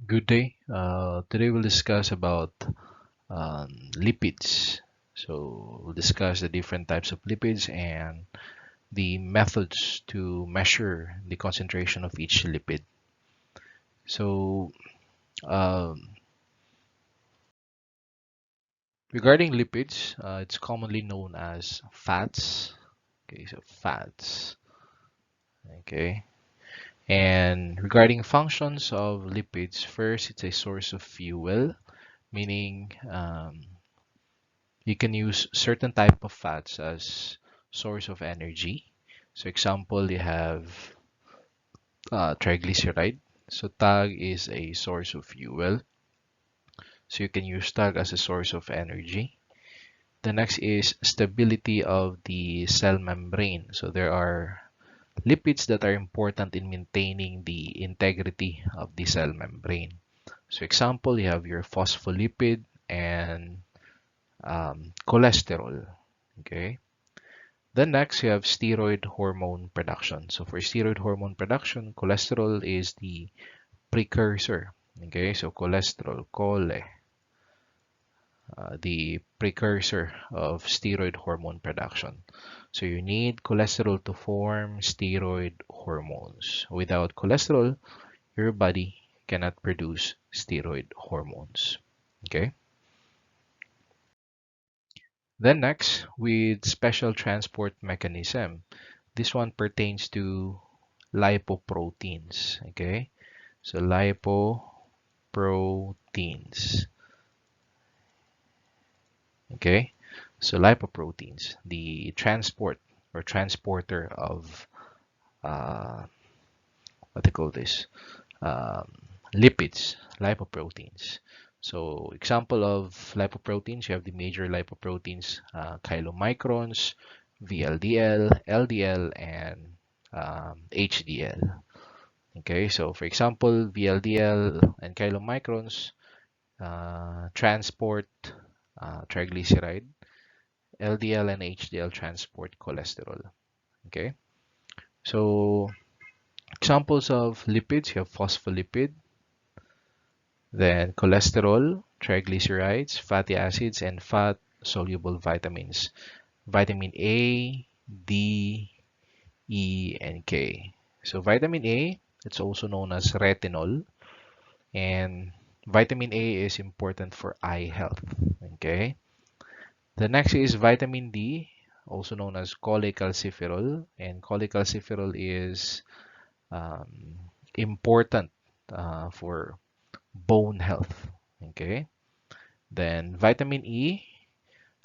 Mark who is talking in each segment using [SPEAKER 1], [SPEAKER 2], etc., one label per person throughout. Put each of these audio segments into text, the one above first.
[SPEAKER 1] Good day. Today we'll discuss about lipids. So we'll discuss the different types of lipids and the methods to measure the concentration of each lipid. So um, regarding lipids, it's commonly known as fats. Okay, so fats. Okay. And regarding functions of lipids, first, it's a source of fuel, meaning you can use certain type of fats as source of energy. So example, you have triglyceride. So tag is a source of fuel. So you can use tag as a source of energy. The next is stability of the cell membrane. So there are lipids that are important in maintaining the integrity of the cell membrane. So example, you have your phospholipid and cholesterol. Okay. Then next, you have steroid hormone production. So for steroid hormone production, cholesterol is the precursor. Okay, so cholesterol, the precursor of steroid hormone production. So you need cholesterol to form steroid hormones. Without cholesterol, your body cannot produce steroid hormones. Okay. Then next, with special transport mechanism. This one pertains to lipoproteins. Okay, so lipoproteins. Okay, so lipoproteins, the transport or transporter of what they call this um, lipids, lipoproteins. So example of lipoproteins, you have the major lipoproteins, chylomicrons, VLDL, LDL, and HDL. Okay, so for example, VLDL and chylomicrons transport triglyceride, LDL and HDL transport cholesterol. Okay, so examples of lipids, you have phospholipid, then cholesterol, triglycerides, fatty acids, and fat-soluble vitamins. Vitamin A, D, E, and K. So vitamin A, it's also known as retinol, and vitamin A is important for eye health. Okay. The next is vitamin D, also known as cholecalciferol, and cholecalciferol is um, important for bone health. Okay. Then vitamin E,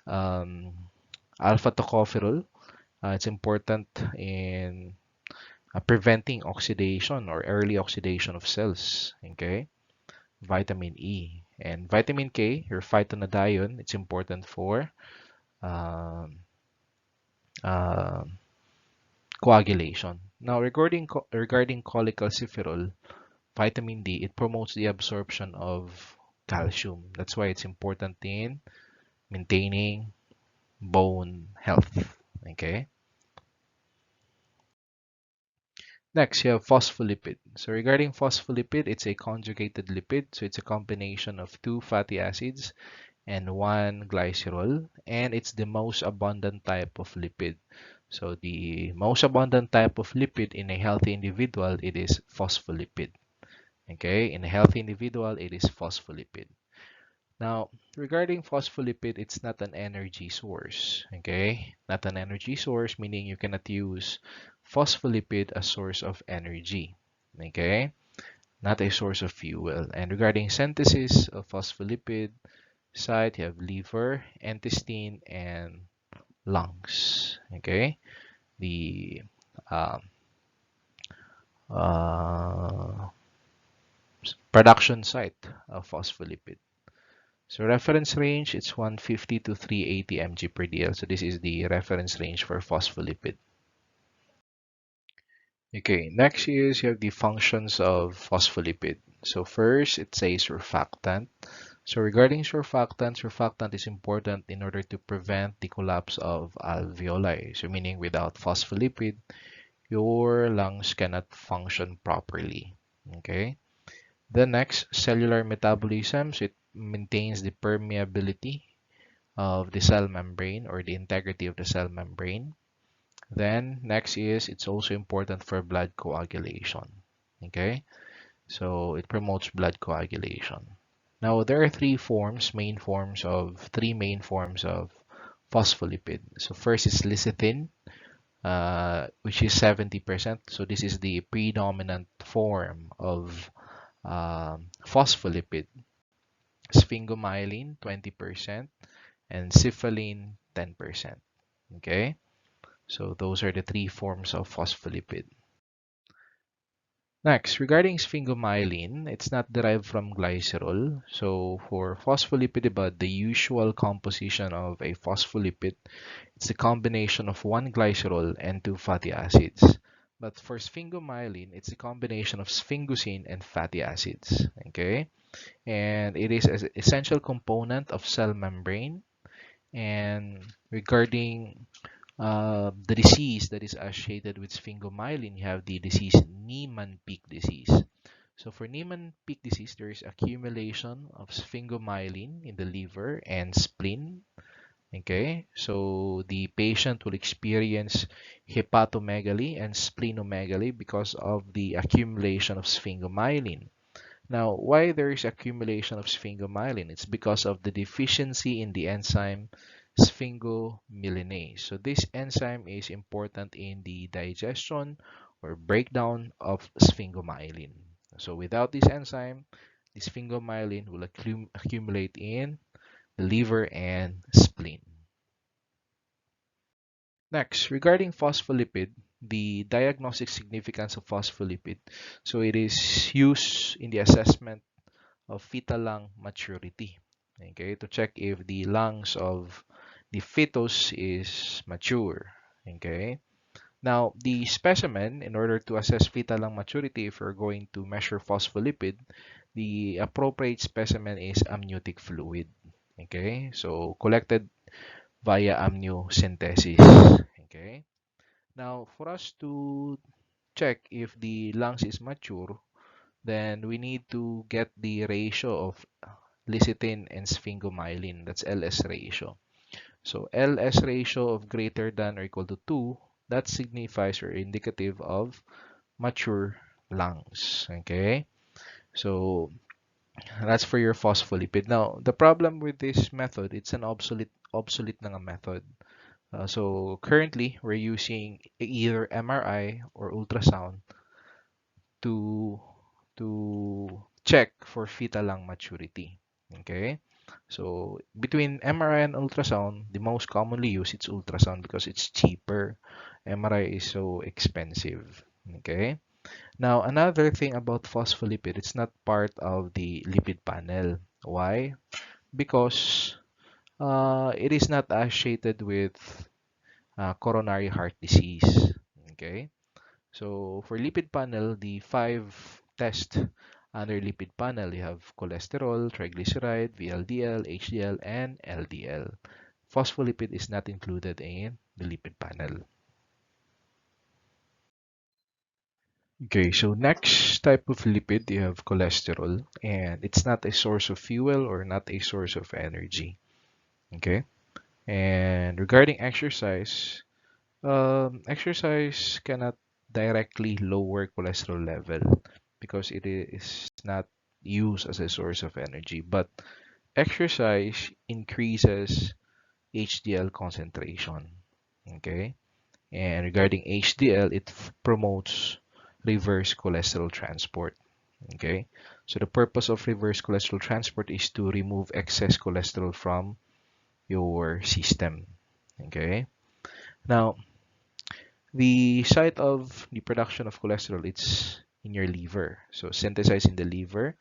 [SPEAKER 1] um, alpha tocopherol. It's important in preventing oxidation or early oxidation of cells. Okay. Vitamin E. And vitamin K, your phytonadione, it's important for um, uh, coagulation. Now, regarding cholecalciferol, vitamin D, it promotes the absorption of calcium. That's why it's important in maintaining bone health. Okay. Next, you have phospholipid. So regarding phospholipid, it's a conjugated lipid. So it's a combination of two fatty acids and one glycerol, and it's the most abundant type of lipid. So the most abundant type of lipid in a healthy individual, it is phospholipid. Okay, in a healthy individual, it is phospholipid. Now, regarding phospholipid, it's not an energy source. Okay, not an energy source, meaning you cannot use phospholipid as source of energy. Okay, not a source of fuel. And regarding synthesis of phospholipid, site, you have liver, intestine, and lungs. Okay, the um, uh, production site of phospholipid. So reference range, it's 150 to 380 mg per dl. So this is the reference range for phospholipid. Okay, next is you have the functions of phospholipid. So first, it's a surfactant. So regarding surfactant is important in order to prevent the collapse of alveoli. So meaning without phospholipid, your lungs cannot function properly. Okay. The next, cellular metabolism. So it maintains the permeability of the cell membrane or the integrity of the cell membrane. Then next is it's also important for blood coagulation. Okay, so it promotes blood coagulation. Now there are three main forms of phospholipid. So first is lecithin, which is 70%. So this is the predominant form of phospholipid. Sphingomyelin 20% and cephalin 10%. Okay, so those are the three forms of phospholipid. Next, regarding sphingomyelin, it's not derived from glycerol. So for phospholipid, the usual composition of a phospholipid, it's a combination of one glycerol and two fatty acids. But for sphingomyelin, it's a combination of sphingosine and fatty acids. Okay, and it is an essential component of cell membrane. And regarding the disease that is associated with sphingomyelin, you have the disease Niemann-Pick disease. So for Niemann-Pick disease, there is accumulation of sphingomyelin in the liver and spleen. Okay, so the patient will experience hepatomegaly and splenomegaly because of the accumulation of sphingomyelin. Now, why there is accumulation of sphingomyelin? It's because of the deficiency in the enzyme sphingomyelinase. So this enzyme is important in the digestion or breakdown of sphingomyelin. So without this enzyme, the sphingomyelin will accumulate in the liver and spleen. Next, regarding phospholipid, the diagnostic significance of phospholipid. So it is used in the assessment of fetal lung maturity. Okay, to check if the lungs of the fetus is mature. Okay, now the specimen, in order to assess fetal lung maturity, if we're going to measure phospholipid, the appropriate specimen is amniotic fluid. Okay, so collected via amniocentesis. Okay, now for us to check if the lungs is mature, then we need to get the ratio of lecithin and sphingomyelin. That's LS ratio. So LS ratio of greater than or equal to 2, that signifies or indicative of mature lungs. Okay, so that's for your phospholipid. Now, the problem with this method, it's an obsolete na nga method. So currently, we're using either MRI or ultrasound to check for fetal lung maturity. Okay, so between MRI and ultrasound, the most commonly used it's ultrasound because it's cheaper. MRI is so expensive. Okay, now another thing about phospholipid, it's not part of the lipid panel. Why? Because it is not associated with coronary heart disease. Okay, so for lipid panel, the five tests under lipid panel, you have cholesterol, triglyceride, VLDL, HDL, and LDL. Phospholipid is not included in the lipid panel. Okay, so next type of lipid, you have cholesterol, and it's not a source of fuel or not a source of energy. Okay, and regarding exercise, exercise cannot directly lower cholesterol level because it is not used as a source of energy, but exercise increases HDL concentration. Okay, and regarding HDL, it promotes reverse cholesterol transport. Okay, so the purpose of reverse cholesterol transport is to remove excess cholesterol from your system. Okay, now the site of the production of cholesterol, it's in your liver, so synthesized in the liver.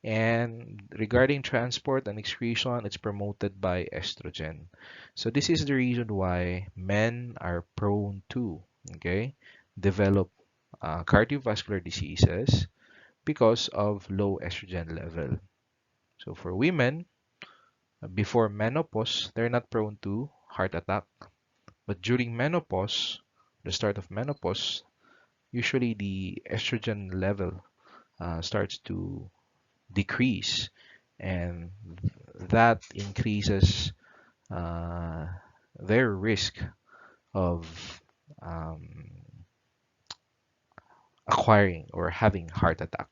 [SPEAKER 1] And regarding transport and excretion, it's promoted by estrogen. So this is the reason why men are prone to, okay, develop cardiovascular diseases because of low estrogen level. So for women, before menopause, they're not prone to heart attack. But during menopause, the start of menopause, usually the estrogen level starts to decrease, and that increases their risk of um, acquiring or having heart attack.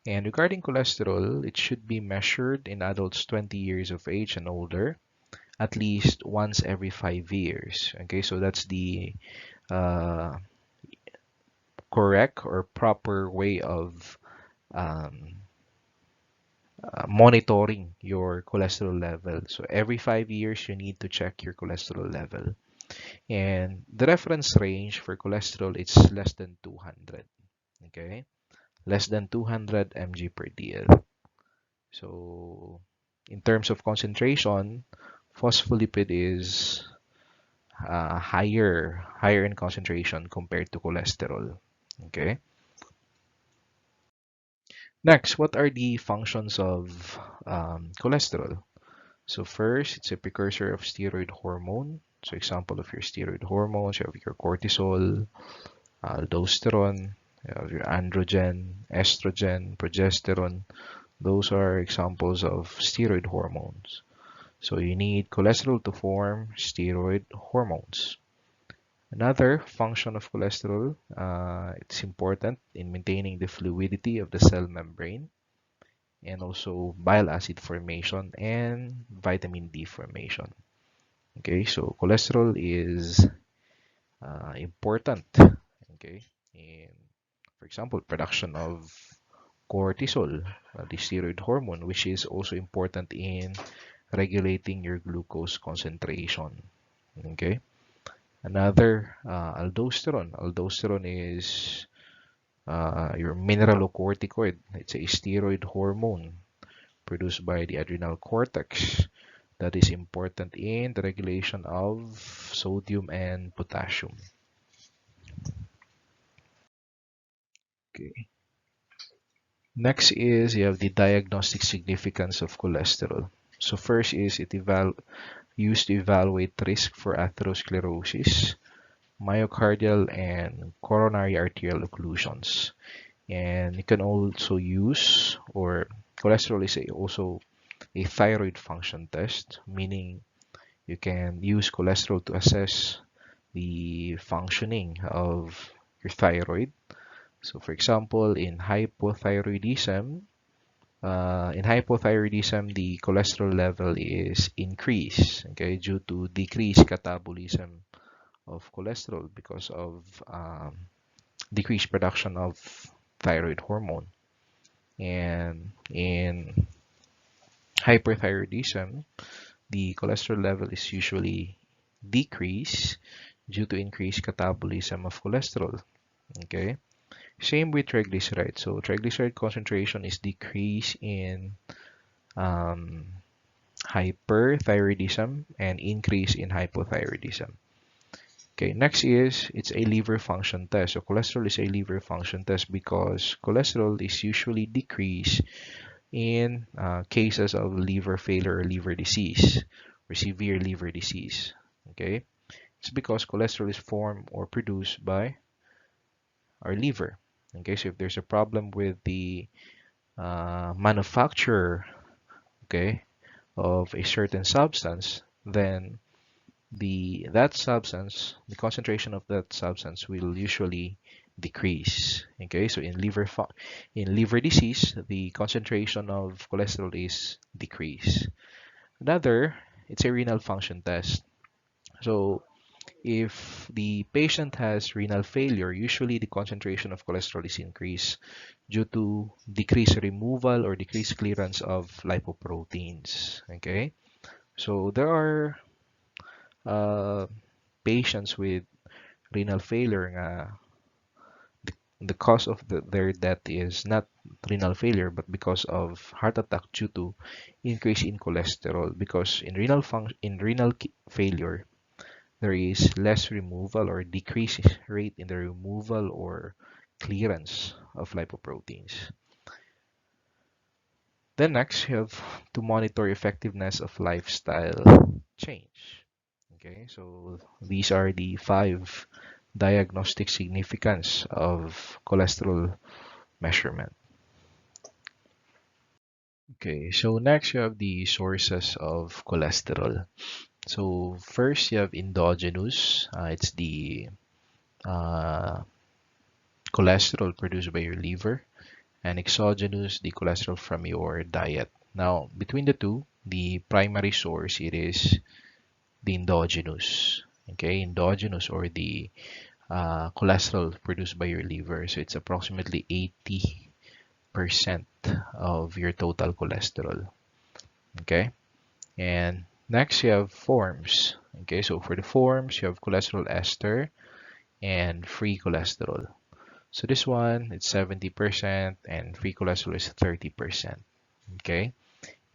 [SPEAKER 1] And regarding cholesterol, it should be measured in adults 20 years of age and older at least once every 5 years. Okay, so that's the uh, correct or proper way of um, monitoring your cholesterol level. So every 5 years, you need to check your cholesterol level. And the reference range for cholesterol is less than 200. Okay, less than 200 mg per dl. So in terms of concentration, phospholipid is higher in concentration compared to cholesterol. Okay. Next, what are the functions of cholesterol? So first, it's a precursor of steroid hormone. So example of your steroid hormones, you have your cortisol, aldosterone, you have your androgen, estrogen, progesterone. Those are examples of steroid hormones. So you need cholesterol to form steroid hormones. Another function of cholesterol, it's important in maintaining the fluidity of the cell membrane and also bile acid formation and vitamin D formation. Okay, so cholesterol is important, okay, in, for example, production of cortisol, the steroid hormone, which is also important in regulating your glucose concentration. Okay. Another, aldosterone. Aldosterone is your mineralocorticoid. It's a steroid hormone produced by the adrenal cortex that is important in the regulation of sodium and potassium. Okay. Next is you have the diagnostic significance of cholesterol. So first is used to evaluate risk for atherosclerosis, myocardial and coronary arterial occlusions. And you can also use, or cholesterol is also a thyroid function test, meaning you can use cholesterol to assess the functioning of your thyroid. So for example, in hypothyroidism, the cholesterol level is increased, okay, due to decreased catabolism of cholesterol because of decreased production of thyroid hormone. And in hyperthyroidism, the cholesterol level is usually decreased due to increased catabolism of cholesterol. Okay. Same with triglycerides. So triglyceride concentration is decreased in um, hyperthyroidism and increase in hypothyroidism. Okay, next is it's a liver function test. So cholesterol is a liver function test because cholesterol is usually decreased in cases of liver failure or liver disease or severe liver disease. Okay, it's because cholesterol is formed or produced by our liver. Okay, so if there's a problem with the manufacturer, okay, of a certain substance, then the concentration of that substance will usually decrease. Okay, so in liver disease, the concentration of cholesterol is decreased. Another, it's a renal function test. So if the patient has renal failure, usually the concentration of cholesterol is increased due to decreased removal or decreased clearance of lipoproteins. Okay, so there are uh, patients with renal failure. The cause of their death is not renal failure, but because of heart attack due to increase in cholesterol. Because in renal failure, there is less removal or decrease rate in the removal or clearance of lipoproteins. Then next, you have to monitor effectiveness of lifestyle change. Okay, so these are the 5 diagnostic significance of cholesterol measurement. Okay, so next you have the sources of cholesterol. So first you have endogenous. It's the uh, cholesterol produced by your liver, and exogenous, the cholesterol from your diet. Now, between the two, the primary source it is the endogenous. Okay, endogenous or the cholesterol produced by your liver. So it's approximately 80% of your total cholesterol. Okay, and next you have forms. Okay, so for the forms, you have cholesterol ester and free cholesterol. So this one, it's 70% and free cholesterol is 30%. Okay,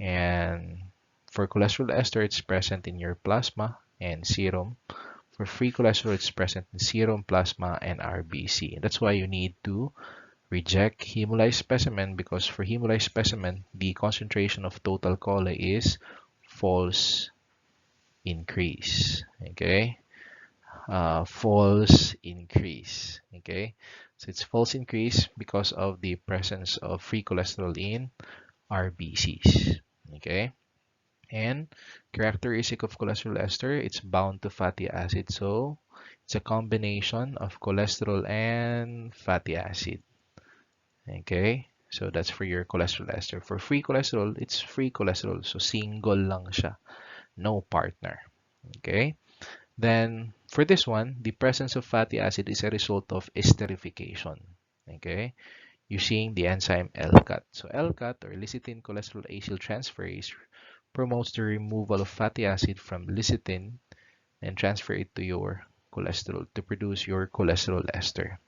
[SPEAKER 1] and for cholesterol ester, it's present in your plasma and serum. For free cholesterol, it's present in serum, plasma, and RBC. That's why you need to reject hemolyzed specimen, because for hemolyzed specimen, the concentration of total chole is false increase. Okay, false increase. Okay, so it's false increase because of the presence of free cholesterol in RBCs. Okay, and characteristic of cholesterol ester, it's bound to fatty acid, so it's a combination of cholesterol and fatty acid. Okay, so that's for your cholesterol ester. For free cholesterol, it's free cholesterol, so single lang siya, no partner. Okay, then for this one, the presence of fatty acid is a result of esterification. Okay, using the enzyme LCAT. So LCAT, or lecithin cholesterol acyl transferase, promotes the removal of fatty acid from lecithin and transfer it to your cholesterol to produce your cholesterol ester.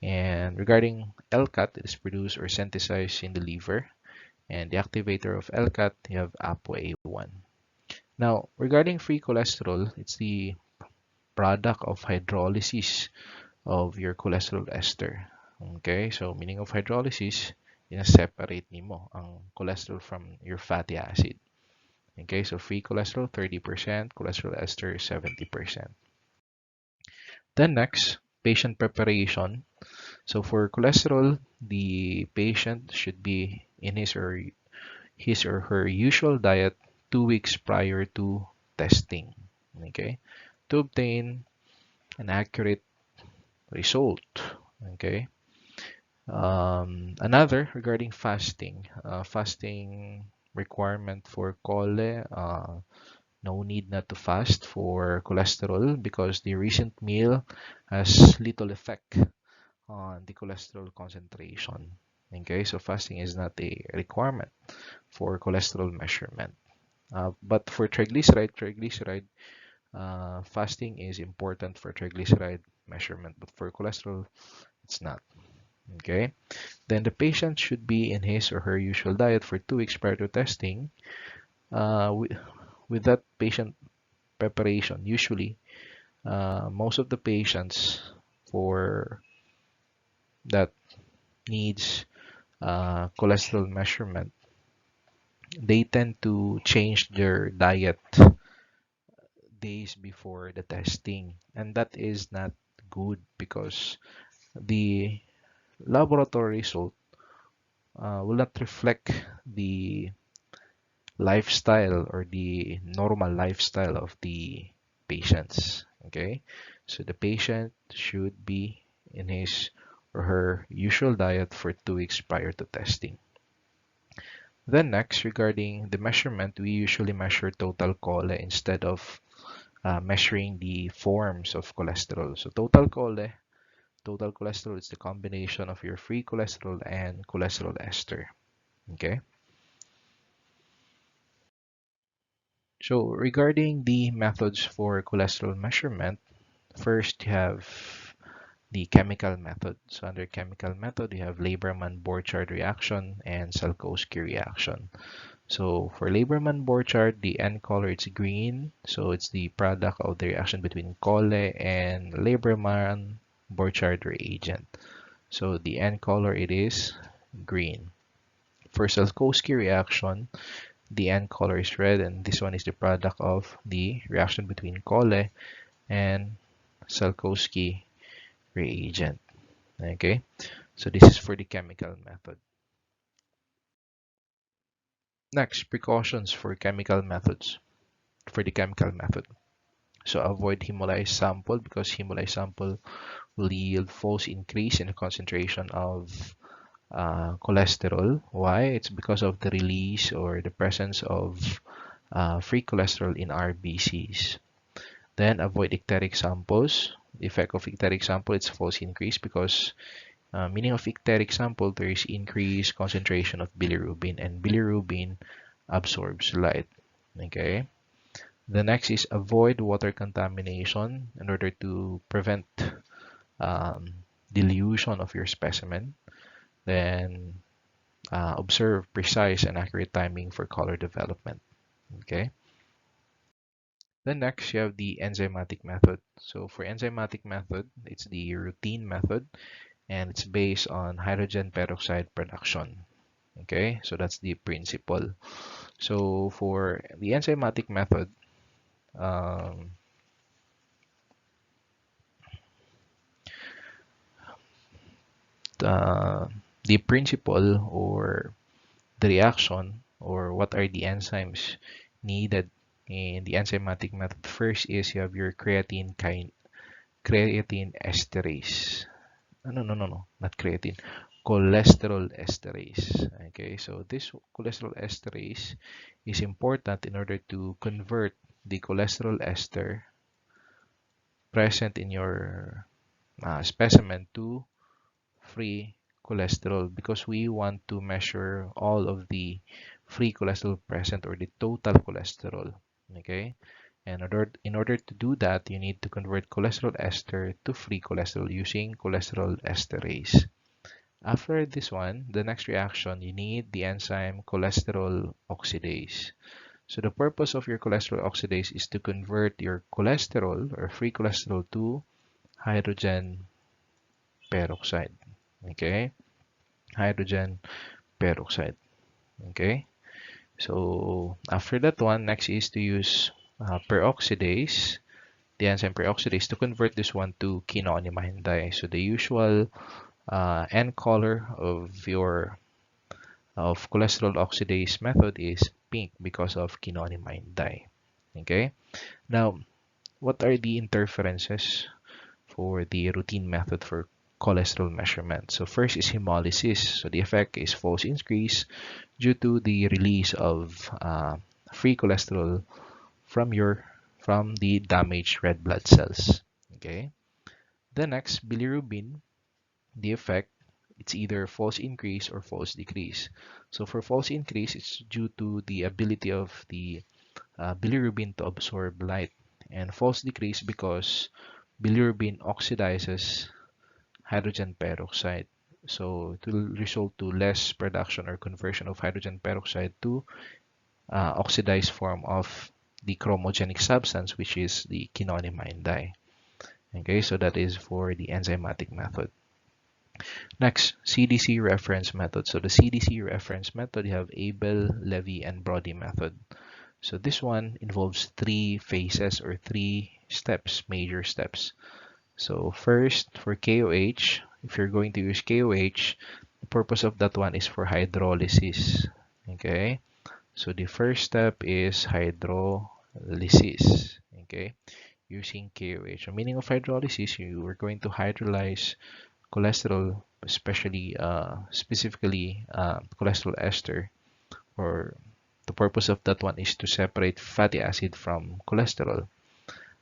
[SPEAKER 1] And regarding LCAT, it is produced or synthesized in the liver. And the activator of LCAT, you have ApoA1. Now, regarding free cholesterol, it's the product of hydrolysis of your cholesterol ester. Okay, so meaning of hydrolysis, separate nimo ang cholesterol from your fatty acid. Okay, so free cholesterol 30%, cholesterol ester 70%. Then next, patient preparation. So for cholesterol, the patient should be in his or her usual diet 2 weeks prior to testing. Okay, to obtain an accurate result. Okay. Another regarding fasting. Fasting requirement for chole. No need not to fast for cholesterol because the recent meal has little effect on the cholesterol concentration. Okay, so fasting is not a requirement for cholesterol measurement. But for triglyceride, fasting is important for triglyceride measurement, but for cholesterol, it's not. Okay, then the patient should be in his or her usual diet for 2 weeks prior to testing. With that patient preparation, usually most of the patients for that needs cholesterol measurement, they tend to change their diet days before the testing, and that is not good because the laboratory result will not reflect the lifestyle or the normal lifestyle of the patients. Okay, so the patient should be in his or her usual diet for 2 weeks prior to testing. Then next, regarding the measurement, we usually measure total chole instead of measuring the forms of cholesterol. So total cholesterol is the combination of your free cholesterol and cholesterol ester. Okay. So regarding the methods for cholesterol measurement, first you have the chemical method. So under chemical method, you have Lieberman-Borchardt reaction and Salkowski reaction. So for Lieberman-Borchardt, the end color is green. So it's the product of the reaction between chole and Lieberman-Borchardt reagent. So the end color it is green. For Salkowski reaction, the end color is red, and this one is the product of the reaction between chole and Salkowski reagent. Okay, so this is for the chemical method. Next, precautions for chemical methods, for the chemical method. So avoid hemolyzed sample because hemolyzed sample will yield false increase in the concentration of cholesterol. Why? It's because of the release or the presence of free cholesterol in RBCs. Then avoid ecteric samples. The effect of ecteric sample, it's false increase because meaning of ecteric sample, there is increased concentration of bilirubin, and bilirubin absorbs light. Okay. The next is avoid water contamination in order to prevent um, dilution of your specimen. Then observe precise and accurate timing for color development. Okay. Then next you have the enzymatic method. So for enzymatic method, it's the routine method and it's based on hydrogen peroxide production. Okay, so that's the principle. So for the enzymatic method, um, the, the principle or the reaction or what are the enzymes needed in the enzymatic method. First is you have your creatine esterase. No, not creatine. Cholesterol esterase. Okay, so this cholesterol esterase is important in order to convert the cholesterol ester present in your specimen to free cholesterol because we want to measure all of the free cholesterol present or the total cholesterol. Okay, and in order to do that, you need to convert cholesterol ester to free cholesterol using cholesterol esterase. After this one, the next reaction, you need the enzyme cholesterol oxidase. So the purpose of your cholesterol oxidase is to convert your cholesterol or free cholesterol to hydrogen peroxide. Okay, hydrogen peroxide. Okay, so after that one, next is to use peroxidase, the enzyme peroxidase, to convert this one to quinonimine dye. So the usual N color of cholesterol oxidase method is pink because of quinonimine dye. Okay, now what are the interferences for the routine method for cholesterol measurement? So first is hemolysis. So the effect is false increase due to the release of free cholesterol from the damaged red blood cells. Okay. The next, bilirubin, the effect, it's either false increase or false decrease. So for false increase, it's due to the ability of the bilirubin to absorb light, and false decrease because bilirubin oxidizes hydrogen peroxide. So it will result to less production or conversion of hydrogen peroxide to oxidized form of the chromogenic substance, which is the quinonimine dye. Okay, so that is for the enzymatic method. Next, CDC reference method. So the CDC reference method, you have Abel, Levy, and Brody method. So this one involves three phases or three steps, major steps. So first, for KOH, if you're going to use KOH, the purpose of that one is for hydrolysis. Okay, so the first step is hydrolysis. Okay, using KOH. The meaning of hydrolysis, you are going to hydrolyze cholesterol, especially specifically cholesterol ester, or the purpose of that one is to separate fatty acid from cholesterol.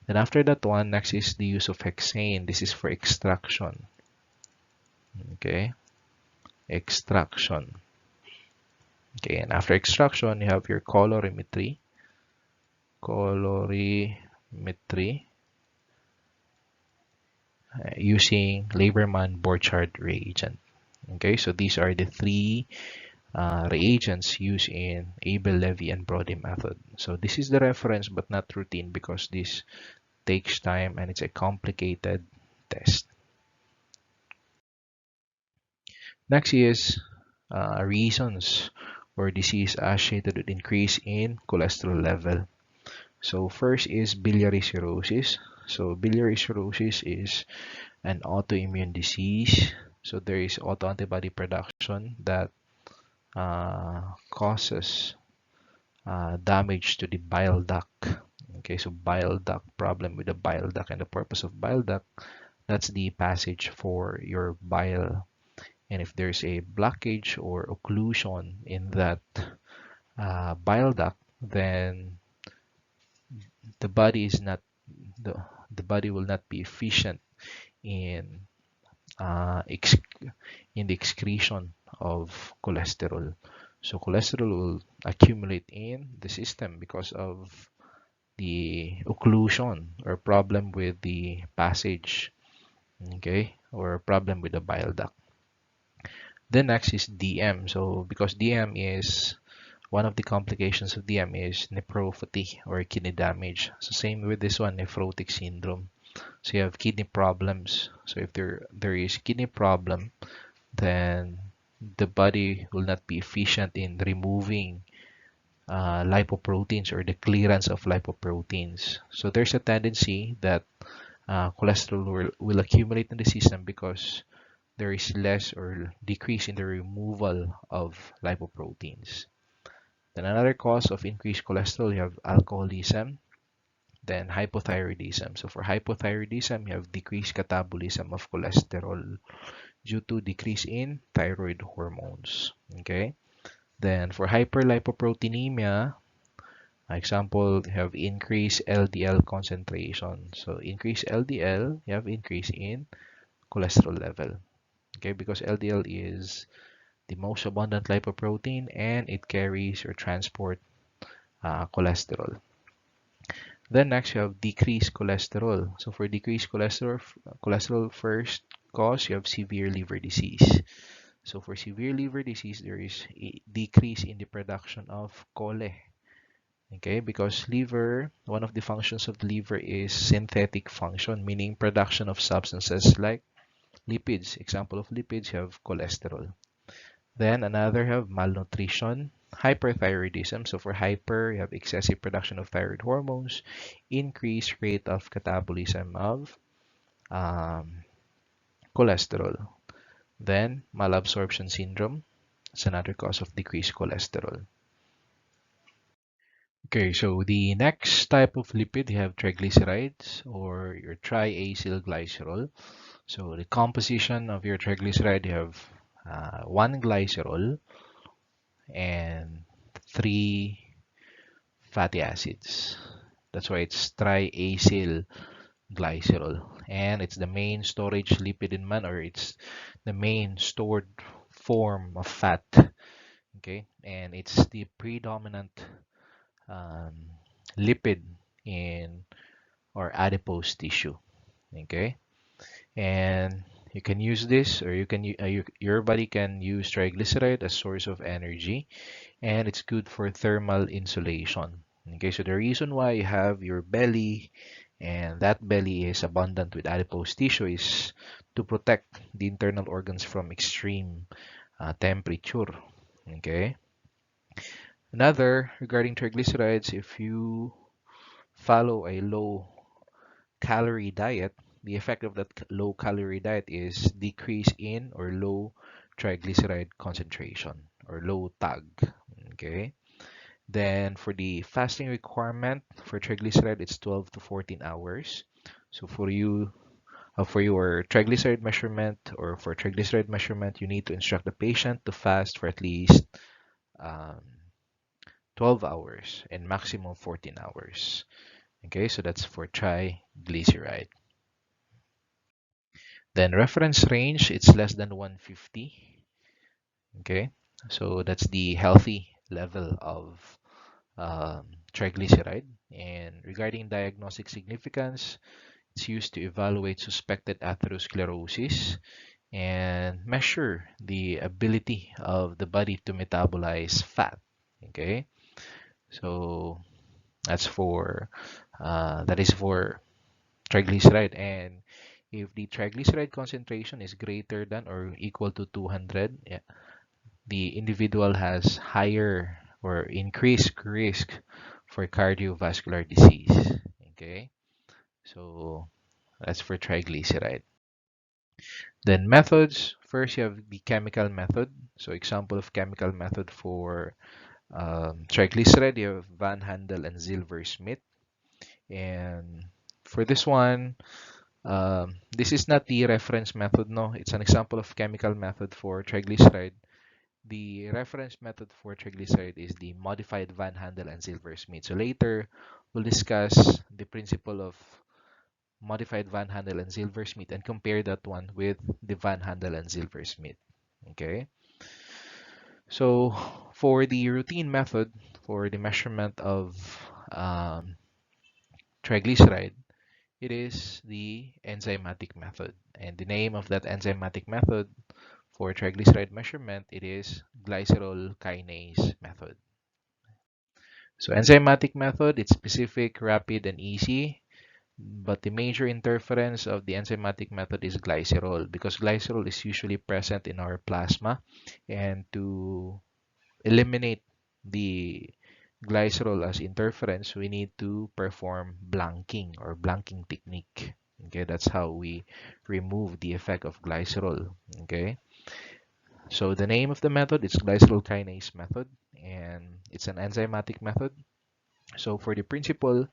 [SPEAKER 1] Then after that one, next is the use of hexane. This is for extraction. Okay, extraction. Okay, and after extraction, you have your colorimetry. Colorimetry using Lieberman-Borchardt reagent. Okay, so these are the three reagents used in Abel, Levy, and Brody method. So this is the reference but not routine because this takes time and it's a complicated test. Next is reasons for disease associated with increase in cholesterol level. So first is biliary cirrhosis. So biliary cirrhosis is an autoimmune disease. So there is autoantibody production that causes damage to the bile duct. Okay, so bile duct problem with the bile duct, and the purpose of bile duct, that's the passage for your bile. And if there's a blockage or occlusion in that bile duct, then the body is not the, the body will not be efficient in uh, ex in the excretion of cholesterol. So cholesterol will accumulate in the system because of the occlusion or problem with the passage, okay, or problem with the bile duct. Then next is DM. So because DM is one of the complications of DM is nephropathy or kidney damage. So same with this one, nephrotic syndrome. So you have kidney problems. So if there is kidney problem, then the body will not be efficient in removing lipoproteins or the clearance of lipoproteins. So there's a tendency that cholesterol will accumulate in the system because there is less or decrease in the removal of lipoproteins. Then another cause of increased cholesterol, you have alcoholism, then hypothyroidism. So for hypothyroidism, you have decreased catabolism of cholesterol due to decrease in thyroid hormones. Okay. Then for hyperlipoproteinemia, example, you have increased LDL concentration. So increased LDL, you have increase in cholesterol level. Okay, because LDL is the most abundant lipoprotein and it carries or transport cholesterol. Then next you have decreased cholesterol. So for decreased cholesterol first cause you have severe liver disease. So for severe liver disease, there is a decrease in the production of chole. Okay, because liver, one of the functions of the liver is synthetic function, meaning production of substances like lipids. Example of lipids, you have cholesterol. Then another have malnutrition, hyperthyroidism. So for hyper, you have excessive production of thyroid hormones, increased rate of catabolism of um, cholesterol. Then malabsorption syndrome is another cause of decreased cholesterol. Okay, so the next type of lipid, you have triglycerides or your triacylglycerol. So the composition of your triglyceride, you have one glycerol and three fatty acids. That's why it's triacylglycerol. And it's the main storage lipid in man, or it's the main stored form of fat. Okay, and it's the predominant um, lipid in or adipose tissue. Okay, and you can use this, or your body can use triglyceride as source of energy, and it's good for thermal insulation. Okay, so the reason why you have your belly and that belly is abundant with adipose tissue is to protect the internal organs from extreme temperature. Okay, another regarding triglycerides, if you follow a low calorie diet, the effect of that low calorie diet is decrease in or low triglyceride concentration or low TAG. Okay. Then for the fasting requirement for triglyceride, it's 12 to 14 hours. So for your triglyceride measurement or for triglyceride measurement, you need to instruct the patient to fast for at least um, 12 hours and maximum 14 hours. Okay, so that's for triglyceride. Then reference range, it's less than 150. Okay, so that's the healthy level of triglyceride. And regarding diagnostic significance, it's used to evaluate suspected atherosclerosis and measure the ability of the body to metabolize fat. Okay, so that is for triglyceride. And if the triglyceride concentration is greater than or equal to 200, yeah, the individual has higher or increased risk for cardiovascular disease. Okay, so that's for triglyceride. Then methods. First, you have the chemical method. So example of chemical method for triglyceride, you have Van Handel and Zilver-Smith. And for this one, this is not the reference method, no. It's an example of chemical method for triglyceride. The reference method for triglyceride is the modified Van Handel and Zilver-Smith. So later, we'll discuss the principle of modified Van Handel and Zilver-Smith and compare that one with the Van Handel and Zilver-Smith. Okay. So for the routine method for the measurement of um, triglyceride, it is the enzymatic method. And the name of that enzymatic method for triglyceride measurement, it is glycerol kinase method. So enzymatic method, it's specific, rapid, and easy. But the major interference of the enzymatic method is glycerol, because glycerol is usually present in our plasma. And to eliminate the glycerol as interference, we need to perform blanking or blanking technique. Okay, that's how we remove the effect of glycerol. Okay, so the name of the method is glycerol kinase method, and it's an enzymatic method. So for the principle,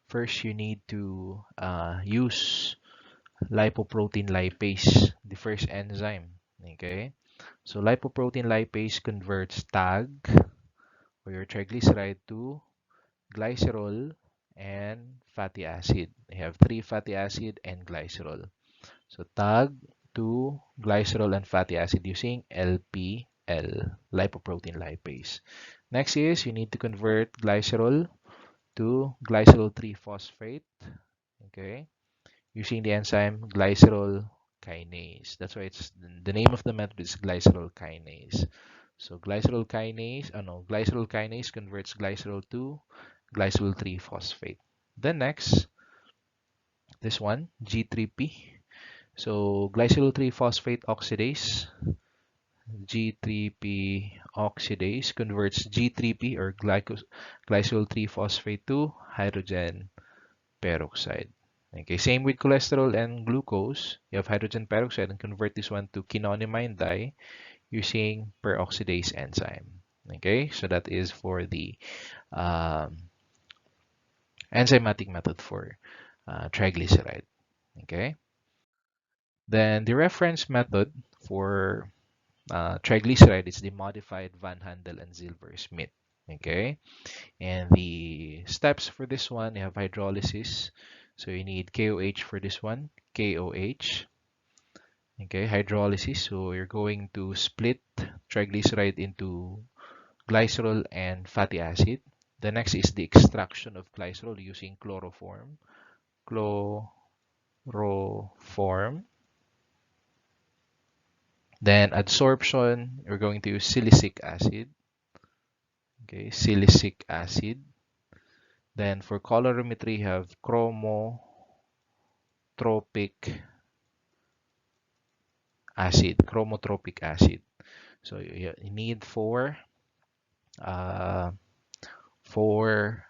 [SPEAKER 1] first you need to use lipoprotein lipase, the first enzyme. Okay, so lipoprotein lipase converts TAG or your triglyceride to glycerol and fatty acid. You have three fatty acid and glycerol. So TAG to glycerol and fatty acid using LPL, lipoprotein lipase. Next is you need to convert glycerol to glycerol 3-phosphate, okay, using the enzyme glycerol kinase. That's why it's the name of the method is glycerol kinase. So glycerol kinase converts glycerol to glycerol 3-phosphate. Then next, this one, G3P. So glycerol 3-phosphate oxidase, G3P oxidase converts G3P or glycerol 3-phosphate to hydrogen peroxide. Okay, same with cholesterol and glucose. You have hydrogen peroxide and convert this one to quinonimine di using peroxidase enzyme. Okay, so that is for the um, enzymatic method for triglyceride. Okay, then the reference method for triglyceride is the modified Van Handel and Zilver-Smith. Okay, and the steps for this one, you have hydrolysis. So you need KOH for this one, KOH. Okay, hydrolysis. So you're going to split triglyceride into glycerol and fatty acid. The next is the extraction of glycerol using chloroform. Chloroform. Then adsorption, you're going to use silicic acid. Okay, silicic acid. Then for colorimetry, you have chromotropic chromotropic acid. So you need uh, four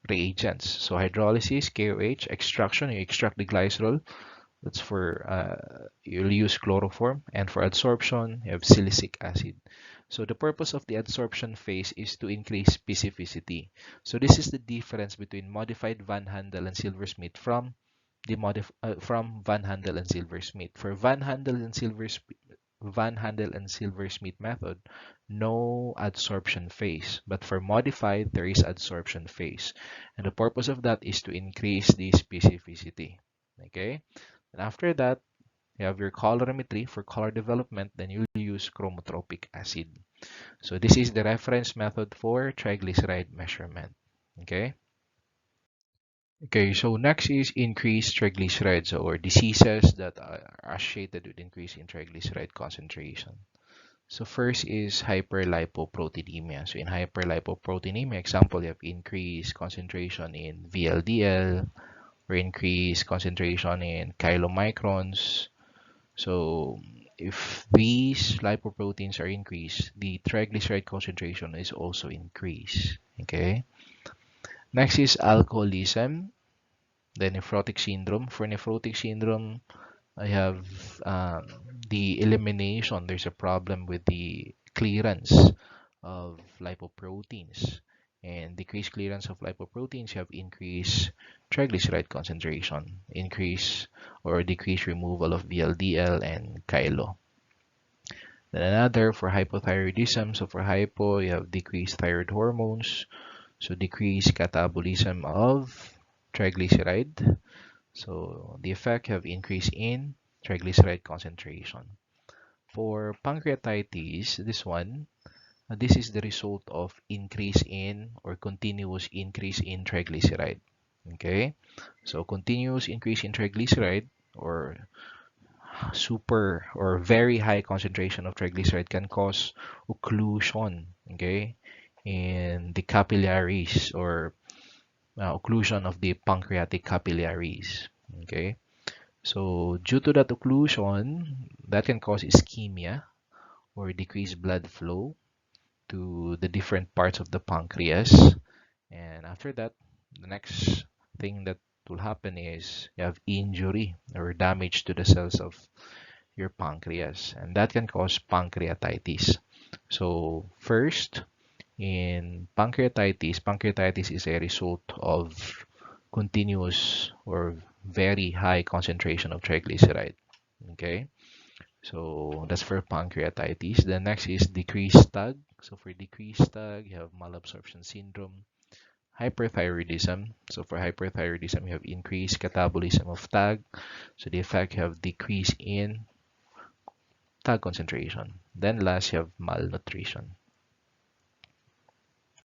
[SPEAKER 1] reagents. So hydrolysis, KOH, extraction, you extract the glycerol. That's for you'll use chloroform, and for adsorption, you have silicic acid. So the purpose of the adsorption phase is to increase specificity. So this is the difference between modified Van Handel and Silversmith from from Van Handel and Silversmith. For Van Handel and Silversmith method, no adsorption phase. But for modified, there is adsorption phase. And the purpose of that is to increase the specificity. Okay? And after that, you have your colorimetry for color development, then you'll use chromotropic acid. So this is the reference method for triglyceride measurement. Okay? Okay, so next is increased triglycerides or diseases that are associated with increase in triglyceride concentration. So first is hyperlipoproteinemia. So in hyperlipoproteinemia, example, you have increased concentration in VLDL or increased concentration in chylomicrons. So if these lipoproteins are increased, the triglyceride concentration is also increased. Okay. Next is alcoholism, then nephrotic syndrome. For nephrotic syndrome, I have the elimination. There's a problem with the clearance of lipoproteins. And decreased clearance of lipoproteins, you have increased triglyceride concentration, increase or decreased removal of VLDL and chylo. Then another for hypothyroidism. So for hypo, you have decreased thyroid hormones, so decreased catabolism of triglyceride. So the effect have increase in triglyceride concentration. For pancreatitis, this is the result of increase in or continuous increase in triglyceride. Okay, so continuous increase in triglyceride or super or very high concentration of triglyceride can cause occlusion, okay, in the capillaries or occlusion of the pancreatic capillaries, okay. So due to that occlusion, that can cause ischemia or decreased blood flow to the different parts of the pancreas. And after that, the next thing that will happen is you have injury or damage to the cells of your pancreas, and that can cause pancreatitis. So first, in pancreatitis is a result of continuous or very high concentration of triglyceride. Okay, so that's for pancreatitis. The next is decreased TAG. So for decreased TAG, you have malabsorption syndrome. Hyperthyroidism. So for hyperthyroidism, you have increased catabolism of TAG. So the effect you have decrease in TAG concentration. Then last, you have malnutrition.